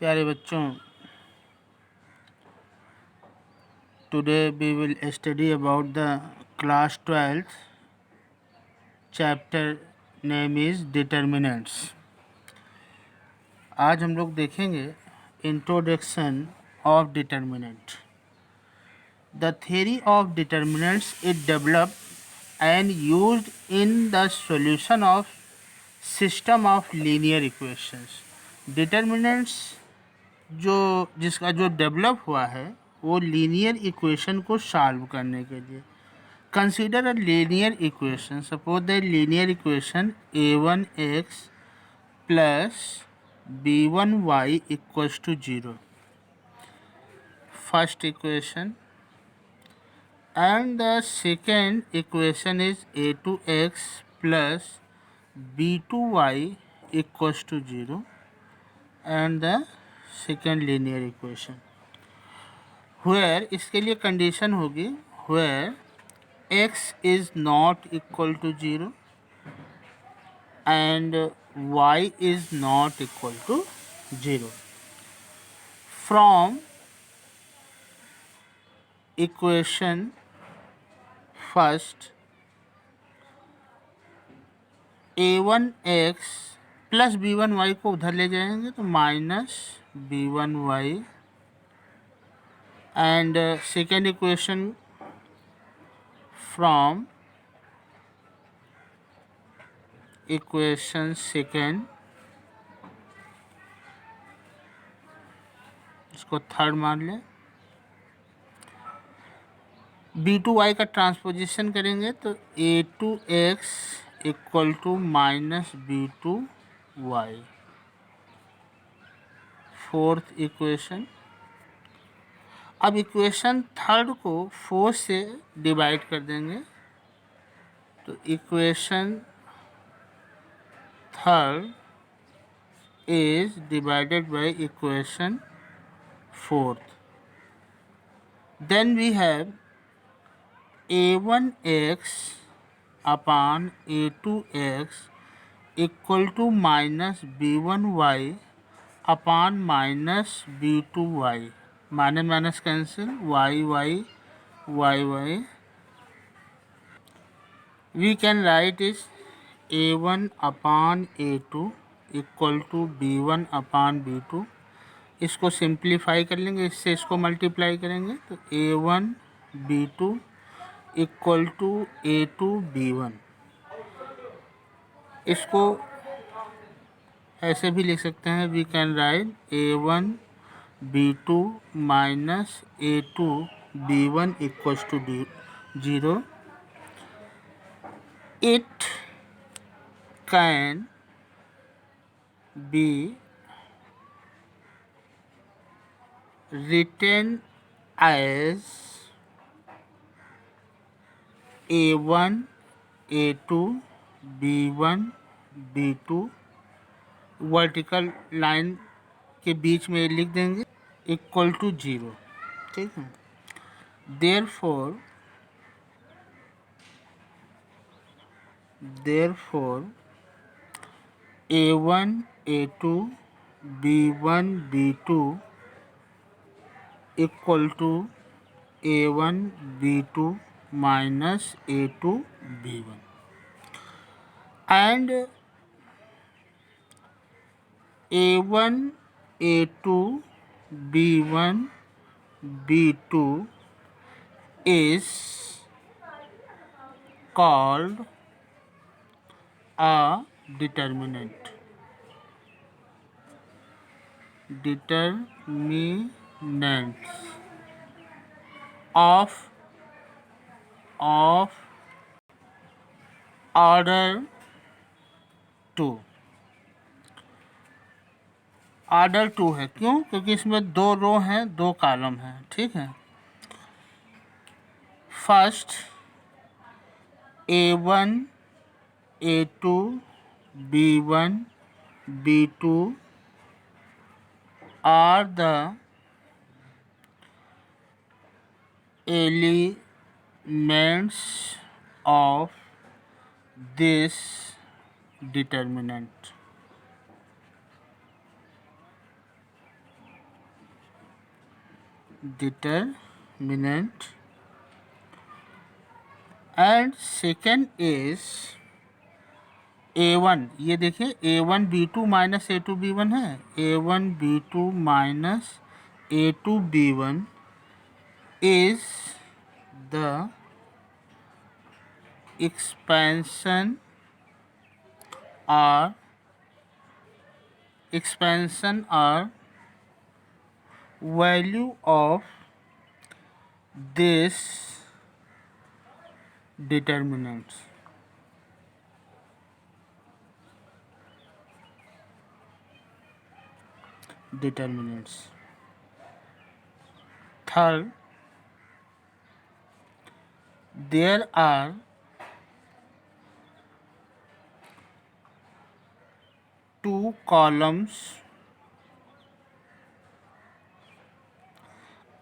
प्यारे बच्चों, today we will study about the class 12th chapter name is determinants. आज हम लोग देखेंगे introduction of determinant. The theory of determinants is developed and used in the solution of system of linear equations. Determinants जिसका develop हुआ है वो linear equation को solve करने के लिए। Consider a linear equation, suppose the linear equation a1x plus b1y equals to 0, first equation, and the second equation is a2x plus b2y equals to 0 and the second linear equation. Where इसके लिए condition होगी where x is not equal to 0 and y is not equal to 0. From equation first, a1x plus b1y को उधर ले जाएंगे तो minus b1y, and second equation from equation second, इसको third मान लें, b2y का ट्रांसपोजिशन करेंगे तो a2x equal to minus b2y, fourth equation. अब इक्वेशन थर्ड को 4 से डिवाइड कर देंगे तो equation third is divided by equation fourth. Then we have a1x upon a2x equal to minus b1y upon minus b2y, minus minus cancel, y y y y। We can write is a1 upon a2 equal to b1 upon b2। इसको simplify कर लेंगे, इससे इसको multiply करेंगे तो a1 b2 equal to a2 b1। इसको ऐसे भी लिख सकते हैं, we can write a1 b2 minus a2 b1 equals to 0। It can be written as a1 a2 b1 b2, vertical line के बीच में लिख देंगे, इक्वल टू 0। ठीक है, therefore a1 a2 b1 b2 equal to a1 b2 minus a2 b1, and a1 a2 b1 b2 is called a determinant of order 2। Order 2 है, क्यों? क्योंकि इसमें 2 रो हैं, 2 कॉलम हैं। ठीक है, first a1 a2 b1 b2 are the elements of this determinant. determinant, and second is A1, ये देखिए A1 B2 minus A2 B1 है, A1 B2 minus A2 B1 is the expansion or value of this determinants. Third, there are two columns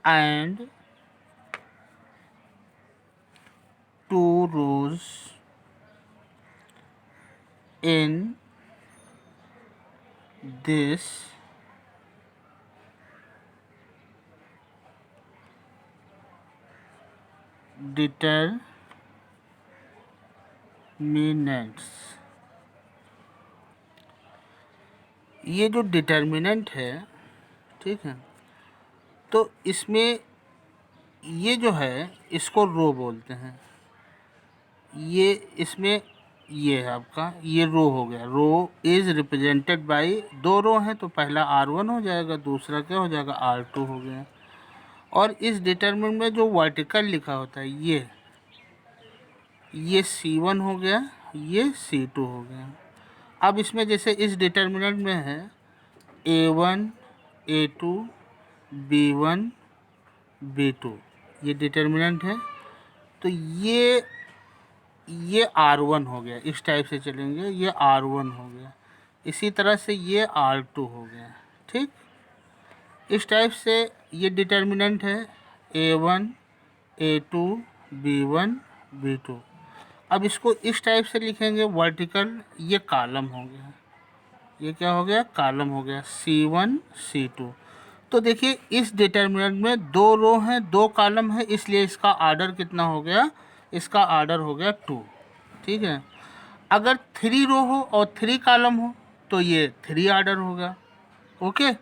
and two rows in this determinants. ये जो determinant है, ठीक है, तो इसमें ये जो है इसको रो बोलते हैं, ये इसमें ये है आपका, ये रो हो गया। रो इज रिप्रेजेंटेड बाय, दो रो हैं तो पहला R1 हो जाएगा, दूसरा क्या हो जाएगा R2 हो गया। और इस डिटरमिनेंट में जो वर्टिकल लिखा होता है ये C1 हो गया, ये C2 हो गया। अब इसमें जैसे इस डिटरमिनेंट में है A1 A2 B1 B2, ये डिटरमिनेंट है, तो ये R1 हो गया। इस टाइप से चलेंगे, ये R1 हो गया। इसी तरह से ये R2 हो गया, ठीक। इस टाइप से ये डिटरमिनेंट है A1 A2 B1 B2। अब इसको इस टाइप से लिखेंगे वर्टिकल, ये कॉलम हो गया, ये क्या हो गया, कॉलम हो गया C1 C2। तो देखिए इस डिटरमिनेंट में दो रो हैं, दो कॉलम है, इसलिए इसका आर्डर कितना हो गया, इसका आर्डर हो गया 2, ठीक है। अगर 3 रो हो और 3 कॉलम हो तो ये 3 आर्डर होगा, ओके।